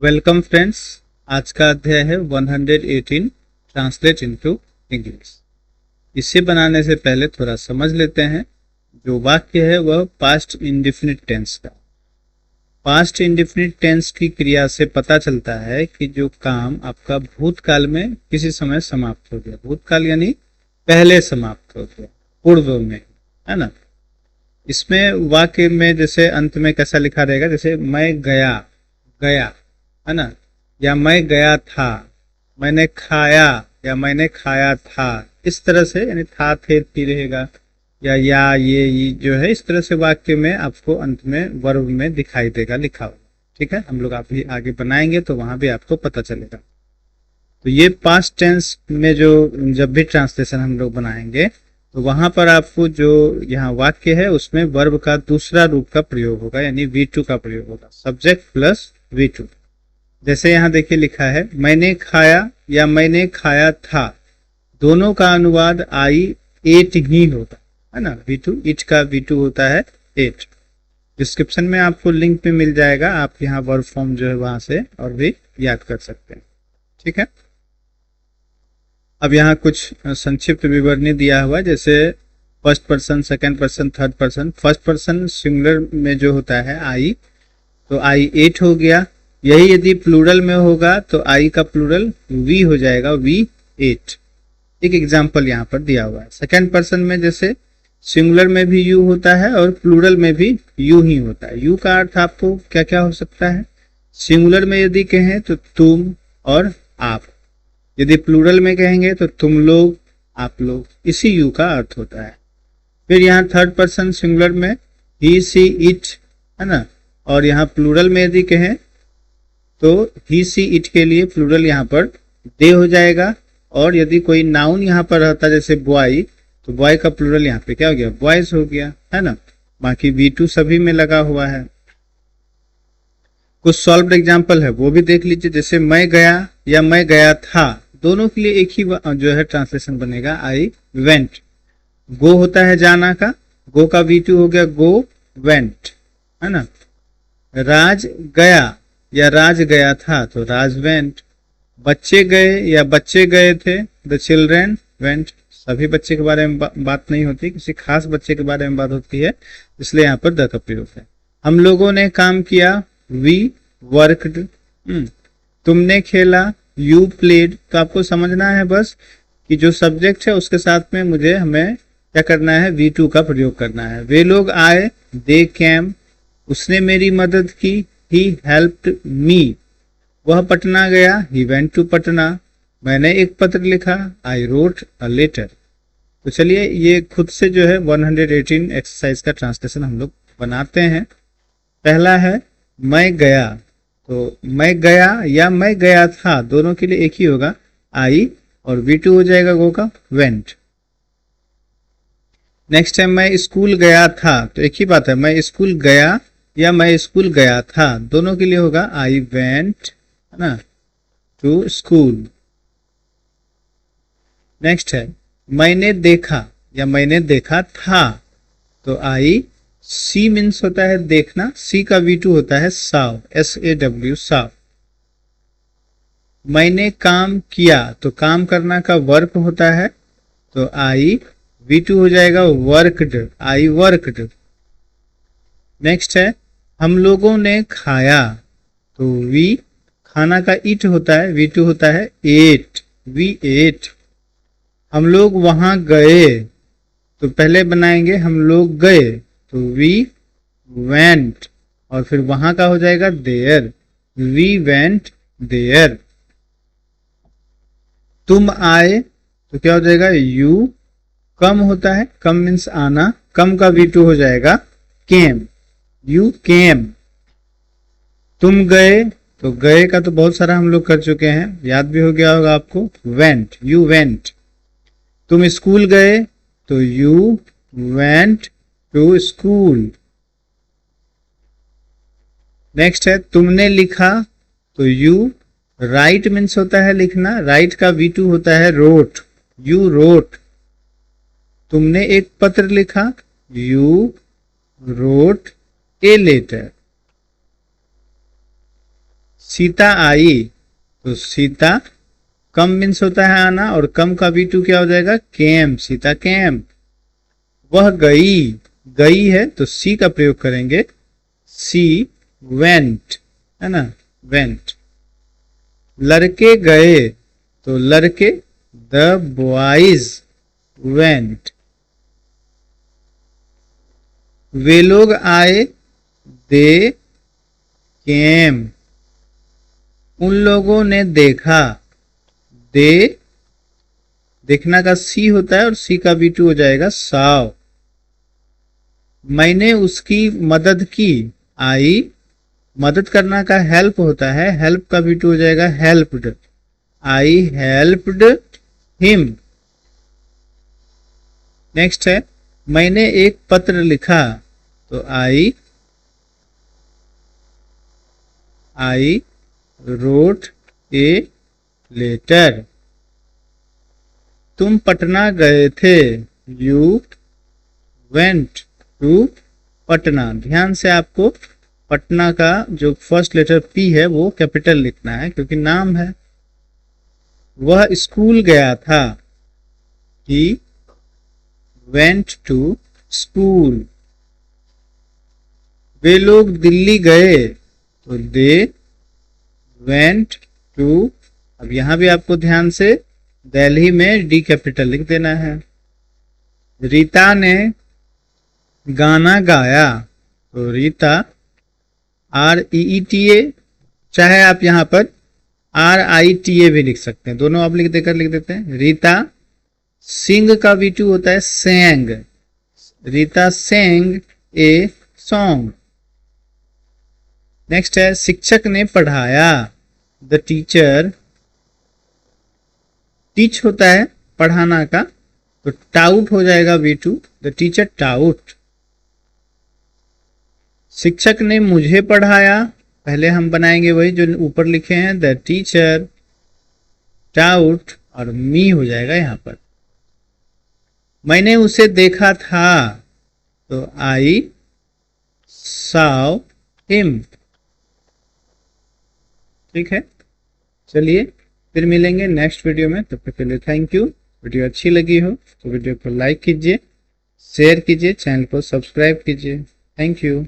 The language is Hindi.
Welcome friends. आज का अध्याय है 118 ट्रांसलेट इनटू इंग्लिश। इसे बनाने से पहले थोड़ा समझ लेते हैं। जो वाक्य है वह पास्ट इंडेफिनिट टेंस का। पास्ट इंडेफिनिट टेंस की क्रिया से पता चलता है कि जो काम आपका भूतकाल में किसी समय समाप्त हो गया, भूतकाल यानी पहले समाप्त हो गया, पूर्व में, है ना। इसमें वाक्य में जैसे अंत में कैसा लिखा रहेगा, जैसे मैं गया, गया, है ना, या मैं गया था, मैंने खाया या मैंने खाया था, इस तरह से, यानी था थे थी रहेगा, या ये जो है, इस तरह से वाक्य में आपको अंत में वर्ब में दिखाई देगा लिखा हुआ। ठीक है, हम लोग आप भी आगे बनाएंगे तो वहां भी आपको पता चलेगा। तो ये पास्ट टेंस में जो जब भी ट्रांसलेशन हम लोग बनाएंगे तो वहां पर आपको जो यहाँ वाक्य है उसमें वर्ब का दूसरा रूप का प्रयोग होगा, यानी V2 का प्रयोग होगा, सब्जेक्ट प्लस V2। जैसे यहाँ देखिए लिखा है मैंने खाया या मैंने खाया था, दोनों का अनुवाद आई एट ही होता है ना। V2 इट का V2 होता है एट। डिस्क्रिप्शन में आपको लिंक पे मिल जाएगा, आप यहाँ वर्ब फॉर्म जो है वहां से और भी याद कर सकते हैं। ठीक है, अब यहाँ कुछ संक्षिप्त विवरणी दिया हुआ है, जैसे first person, second person, third person. First person singular में जो होता है आई, तो आई एट हो गया। यही यदि प्लूरल में होगा तो आई का प्लूरल वी हो जाएगा, वी एट। एक एग्जाम्पल यहाँ पर दिया हुआ है। सेकंड पर्सन में जैसे सिंगुलर में भी यू होता है और प्लूरल में भी यू ही होता है। यू का अर्थ आपको क्या क्या हो सकता है? सिंगुलर में यदि कहें तो तुम और आप, यदि प्लूरल में कहेंगे तो तुम लोग, आप लोग, इसी यू का अर्थ होता है। फिर यहाँ थर्ड पर्सन सिंगुलर में ही सी इट, है ना, और यहाँ प्लूरल में यदि कहें तो ही सी इट के लिए प्लूरल यहाँ पर दे हो जाएगा। और यदि कोई नाउन यहाँ पर रहता जैसे बॉय, तो बॉय का प्लूरल यहाँ पे क्या हो गया? बॉयज हो गया, है ना। बाकी V2 सभी में लगा हुआ है। कुछ सॉल्व्ड एग्जाम्पल है वो भी देख लीजिए, जैसे मैं गया या मैं गया था, दोनों के लिए एक ही जो है ट्रांसलेशन बनेगा, आई वेंट। गो होता है जाना का, गो का V2 हो गया गो वेंट, है ना। राज गया या राज गया था तो राज वेंट। बच्चे गए या बच्चे गए थे, द चिल्ड्रेन वेंट। सभी बच्चे के बारे में बात नहीं होती, किसी खास बच्चे के बारे में बात होती है, इसलिए यहाँ पर द का प्रयोग है। हम लोगों ने काम किया, वी वर्कड। तुमने खेला, यू प्लेड। तो आपको समझना है बस कि जो सब्जेक्ट है उसके साथ में हमें क्या करना है? V2 का प्रयोग करना है। वे लोग आए, दे केम। उसने मेरी मदद की, ही हेल्प्ड मी। वह पटना गया, ही वेंट टू पटना। मैंने एक पत्र लिखा, आई रोट अ लेटर। तो चलिए ये खुद से जो है 118 एक्सरसाइज का ट्रांसलेशन हम लोग बनाते हैं। पहला है मैं गया, तो मैं गया या मैं गया था, दोनों के लिए एक ही होगा, आई, और V2 हो जाएगा गो का वेंट। नेक्स्ट है मैं स्कूल गया था, तो एक ही बात है, मैं स्कूल गया या मैं स्कूल गया था, दोनों के लिए होगा आई वेंट, है ना, टू स्कूल। नेक्स्ट है मैंने देखा या मैंने देखा था, तो आई सी मीन्स होता है देखना, सी का V2 होता है साव, SAW साव। मैंने काम किया, तो काम करना का वर्क होता है, तो आई V2 हो जाएगा वर्कड, आई वर्कड। नेक्स्ट है हम लोगों ने खाया, तो वी खाना का इट होता है, V2 होता है एट, वी एट। हम लोग वहां गए, तो पहले बनाएंगे हम लोग गए, तो वी वेंट, और फिर वहां का हो जाएगा देयर, वी वेंट देयर। तुम आए, तो क्या हो जाएगा? यू कम होता है, कम मीन्स आना, कम का V2 हो जाएगा केम, यू केम। तुम गए, तो गए का तो बहुत सारा हम लोग कर चुके हैं, याद भी हो गया होगा आपको, वेंट, यू वेंट। तुम स्कूल गए, तो you went to school. Next है तुमने लिखा, तो यू राइट मीन्स होता है लिखना, राइट का V2 होता है रोट, यू रोट। तुमने एक पत्र लिखा, you wrote a letter. Sita आई, तो सीता कम मीन्स होता है आना, और कम का V2 क्या हो जाएगा, केम, सीता केम। वह गई, गई है तो सी का प्रयोग करेंगे, सी वेंट, है ना, वेंट। लड़के गए, तो लड़के, द बॉयज वेंट। वे लोग आए, दे केम। उन लोगों ने देखा, दे, देखना का सी होता है और सी का V2 हो जाएगा साव। मैंने उसकी मदद की, आई, मदद करना का हेल्प होता है, हेल्प का V2 हो जाएगा हेल्प्ड, आई हेल्प्ड हिम। नेक्स्ट है, मैंने एक पत्र लिखा, तो आई रोट ए लेटर। तुम पटना गए थे, यू वेंट टू पटना। ध्यान से आपको पटना का जो फर्स्ट लेटर पी है वो कैपिटल लिखना है क्योंकि नाम है। वह स्कूल गया था, ही वेंट टू स्कूल। वे लोग दिल्ली गए, तो दे वेंट टू। अब यहां भी आपको ध्यान से दिल्ली में डी कैपिटल लिख देना है। रीता ने गाना गाया, तो रीता REETA, चाहे आप यहां पर RITA भी लिख सकते हैं, दोनों आप लिख देते हैं। रीता सिंग का V2 होता है Seng, Rita Seng a song. Next है, शिक्षक ने पढ़ाया, द टीचर, टीच होता है पढ़ाना का, तो टाउट हो जाएगा V2, द टीचर टाउट। शिक्षक ने मुझे पढ़ाया, पहले हम बनाएंगे वही जो ऊपर लिखे हैं, द टीचर टाउट, और मी हो जाएगा यहां पर। मैंने उसे देखा था, तो आई saw हिम। ठीक है, चलिए फिर मिलेंगे नेक्स्ट वीडियो में, तब तक के लिए थैंक यू। वीडियो अच्छी लगी हो तो वीडियो को लाइक कीजिए, शेयर कीजिए, चैनल को सब्सक्राइब कीजिए। Thank you.